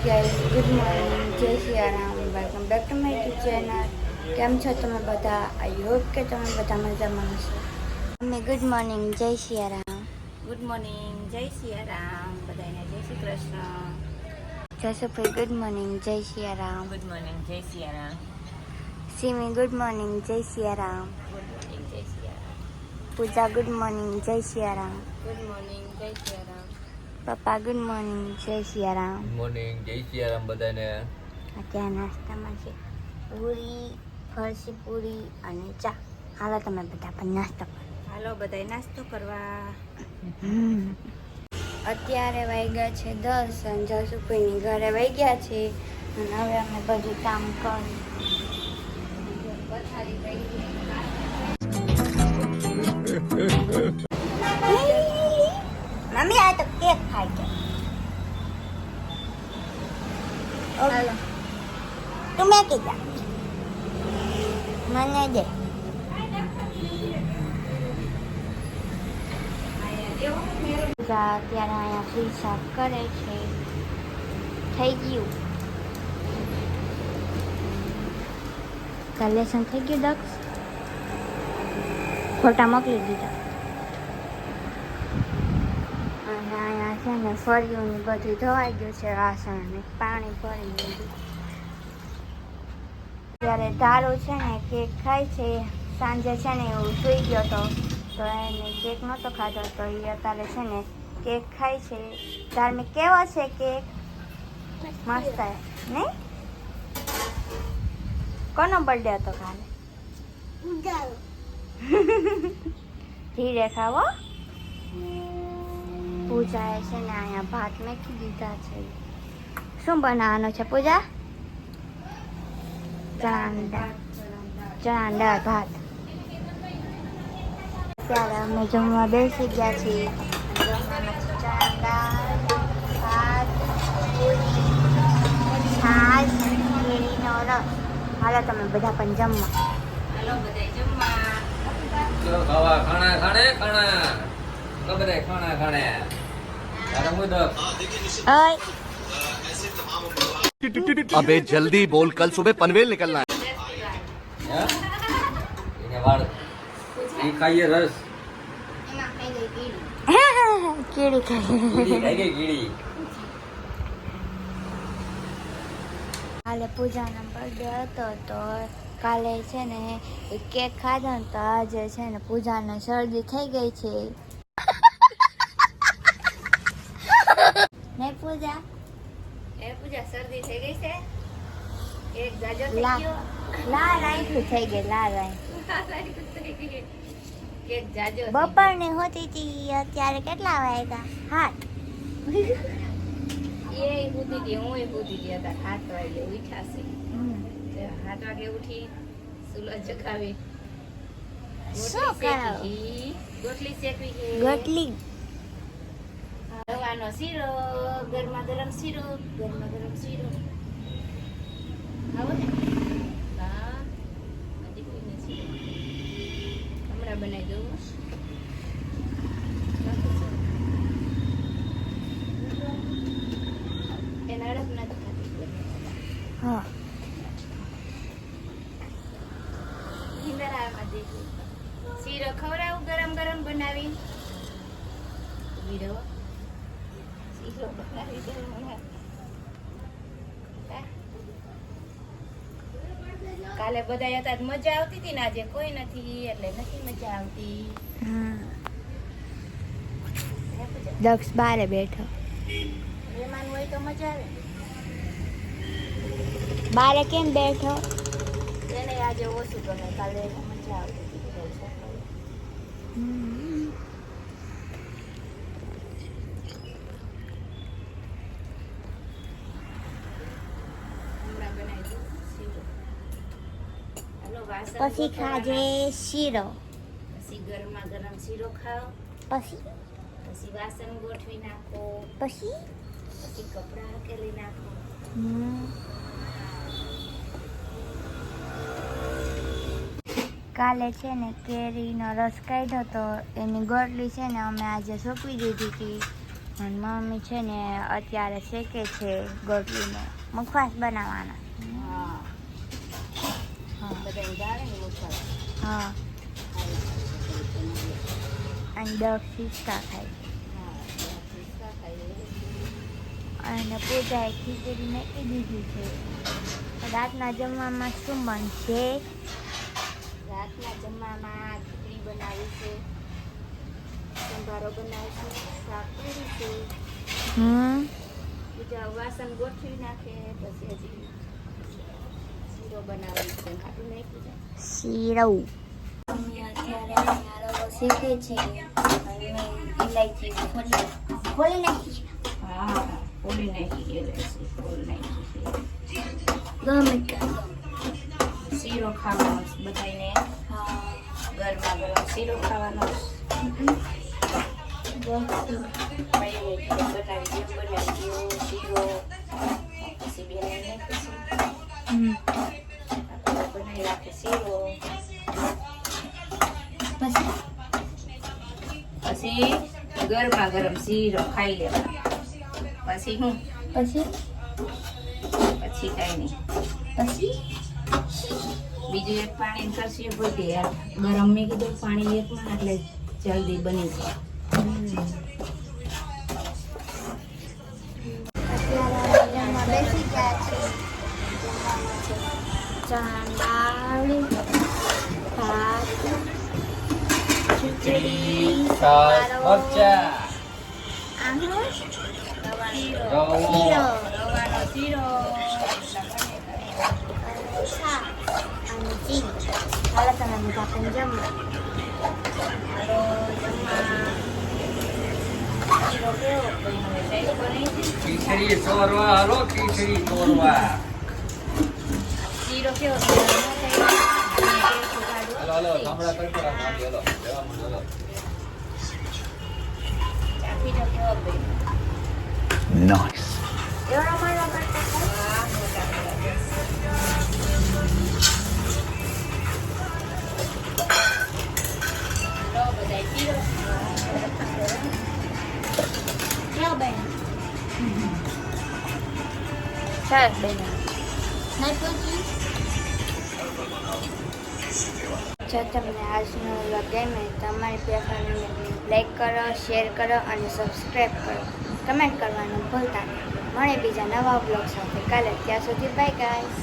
Guys, good morning, જય Siyaram, welcome back to my YouTube channel. કેમ છો તમે બધા? આઈ હોપ કે તમે બધા મજામાં હશો. અમે ગુડ મોર્નિંગ, જય સિયારામ. ગુડ મોર્નિંગ, જય સિયારામ, બધાને જય શ્રી કૃષ્ણ. જસુભાઈ ગુડ મોર્નિંગ, જય સિયારામ. ગુડ મોર્નિંગ, જય સિયારામ. સિમી ગુડ મોર્નિંગ, જય સિયારામ. ગુડ મોર્નિંગ, જય સિયારામ. પૂજા ગુડ મોર્નિંગ, જય સિયારામ. ગુડ મોર્નિંગ, જય સિયારામ. પપ્પા ગુડ મોર્નિંગ, જય સિયારામ. ગુડ મોર્નિંગ, જય સિયારામ બધાને. અત્યારે નાસ્તામાં છે પૂરી, ફરસી પૂરી અને ચા. હાલો તમે બધા પણ નાસ્તો કરો. હાલો બધાય નાસ્તો કરવા. અત્યારે વાગ્યા છે 10 અને જસુભાઈની ઘરે વાગ્યા છે અને હવે અમે બધું કામ કરી પથારી થઈ ગઈ. મમ્મી આ તો કેક ખાય છે. હાલો તું મેં કીધા મને દે. અત્યારે અહીંયા ફ્રી સાફ કરે છે. થઈ ગયું કલેક્શન થઈ ગયું. દક્ષ ફોટા મોકલી દીધા અને અહીંયા છે ને ફળિયું ને બધું ધોવાઈ ગયું છે. વાસણ ને પાણી ભરી દીધું. ત્યારે તારું છે ને કેક ખાય છે. સાંજે છે ને એવું સૂઈ ગયો હતો તો એને કેક નહોતો ખાધો તો એ અત્યારે છે ને કેક ખાય છે. તારને કેવો છે કેક? મસ્ત નહીં? કોનો બર્થડે હતો કાલે? ધીરે ખાવો. પૂજાએ છે ને અહીંયા ભાત મેકી દીધા છે. શું બનાવવાનું છે પૂજા? ચણા દાળ ભાત. ત્યારે અમે જમવા બેસી ગયા છીએ. જમવામાં છે ચણા દાળ ભાત, પૂરી, છાશ, કેરીનો રસ. હાલો તમે બધા પણ જમવા. હાલો બધાય જમવા. ચલો ખાવા, ખાણા ખાણે ખાણા. તો બધાય ખાણા ખાણે. તારે મુદક. ઓય अबे जल्दी बोल, कल सुबह पनवेल निकलना है. હે? એને વાળ. ઈ ખાઈએ રસ. કીડી કીડી ખાઈ. ખાઈ ગઈ કીડી. કાલે પૂજાનો બર્થડે હતો તો કાલે છે ને કેક ખાધો ને તો આજે છે ને પૂજાને શરદી થઈ ગઈ છે. નહીં પૂજા? એ પૂજા શરદી થઈ ગઈ છે? એક જાજો થઈ લા ગયો. લાલ આંખી થઈ ગઈ. લાલ આંખી થઈ ગઈ. એક જાજો થઈ બપોરની હોતી હતી. અત્યારે કેટલા વાગ્યા? 7. ગઈ. એ પૂતી હતી, હું પૂતી હતી. હતા 7 વાગે ઉઠ્યા છે. 7 વાગે ઉઠી સુલો જગાવી શું કરો? ગોટલી શેકવી છે. ગટલી રવાનો શીરો, ગરમા ગરમ શીરો, ગરમા ગરમ શીરો ખાવો ને? હા હજી કોઈને શીરો હમણાં બનાવી દઉં. એના અડપ નથી ખાતી. હા. હિંદરામાં દેખું શીરો ખવડાવું ગરમ ગરમ બનાવી. ઊભી રહો. શીરો બનાવી દઉં હમણાં. કાલે બધા હતા તો મજા આવતી હતી ને આજે કોઈ નથી એટલે નથી મજા આવતી. દક્ષ બારે બેઠો. મહેમાન હોય તો મજા આવે. બારે કેમ બેઠો? એને આજે ઓછું ગમે. કાલે મજા આવતી હતી બધા છોકરાઓ. હમણાં બનાવી દઉં શીરો. હાલો વાસણ પછી ગોઠવવાના. ખાજે શીરો. પછી ગરમા ગરમ શીરો ખાઓ. પછી પછી વાસણ ગોઠવી નાખો. પછી પછી કપડાં હકેલી નાખો. કાલે છે ને કેરીનો રસ કાઢ્યો તો એની ગોટલી છે ને અમે આજે સૂકવી દીધી હતી અને મમ્મી છે ને અત્યારે શેકે છે ગોટલીને મુખવાસ બનાવવાના. હા બધાને ભાવે ને મુખવાસ. હા અને 10 સિક્કા ખાય છે. હા ખિસ્સા ખાઈએ. અને પૂજાએ ખીચડી નાખી દીધી છે. રાતના જમવામાં શું બનશે? રાતના જમવામાં ખીચડી બનાવી છે, સંભારો બનાવીશું, શાક કરીશું. પૂજા વાસણ ગોઠવી નાખે પછી હજી શીરો બનાવી છે. ખાટું નહીં પૂજા. શીરો. મમ્મી અત્યારે રવો શેકે છે અને ઇલાયચી ખોલી નાખી છે. હા ફોડી નાખી ગયેલા છે, ફોડી નાખી ગમે ત્યાં. છે. શીરો ખાવાનો છે બધાને. હા ગરમા ગરમ શીરો ખાવાનો છે. ભાઈ બનાવી દો શીરો પછી બેને પછી બનાવી રાખે શીરો. પછી ગરમા ગરમ શીરો ખાઈ લેવાનો. પછી હું પછી પછી કઈ નહીં. પછી બીજું એક પાણી કરશે ભૂતી યાર ગરમ મેં કીધું પાણી એકમાં એટલે જલ્દી બની જાય. અત્યારે જમવા બેસી ગયા છે. જમવામાં છે ચણા દાળ, ભાત, ખીચડી, છાશ, સંભારો, મરચાં, આહો, રવો. શીરો, રવાનો શીરો અને શાક અને ચીઝ. ચાલો તમે બધા પણ જમો. શીરો કેવો બન્યો છે? બની છે. ખીચડી ચોરવા હાલો, ખીચડી ચોરવા. શીરો કેવો બન્યો? હાલો હાલો ગામડા કરતો રાખ હાલો લેવા માંડો હાલો. ચાખી જો કેવો બન્યો. Nice. એવડો મળો કરતા આ મોટા મોટા. લો બધાય શીરો. કેવો બન્યો? સરસ બન્યો. નહીં પૂછ્યું? જો તમને આજનો વ્લોગ ગમે તો અમારી ચેનલને લાઈક કરો, શેર કરો અને સબસ્ક્રાઈબ કરો. કમેન્ટ કરવાનું ભૂલતા નહીં. મળે બીજા નવા વ્લોગ સાથે કાલે. ત્યાં સુધી બાય ગાઈસ.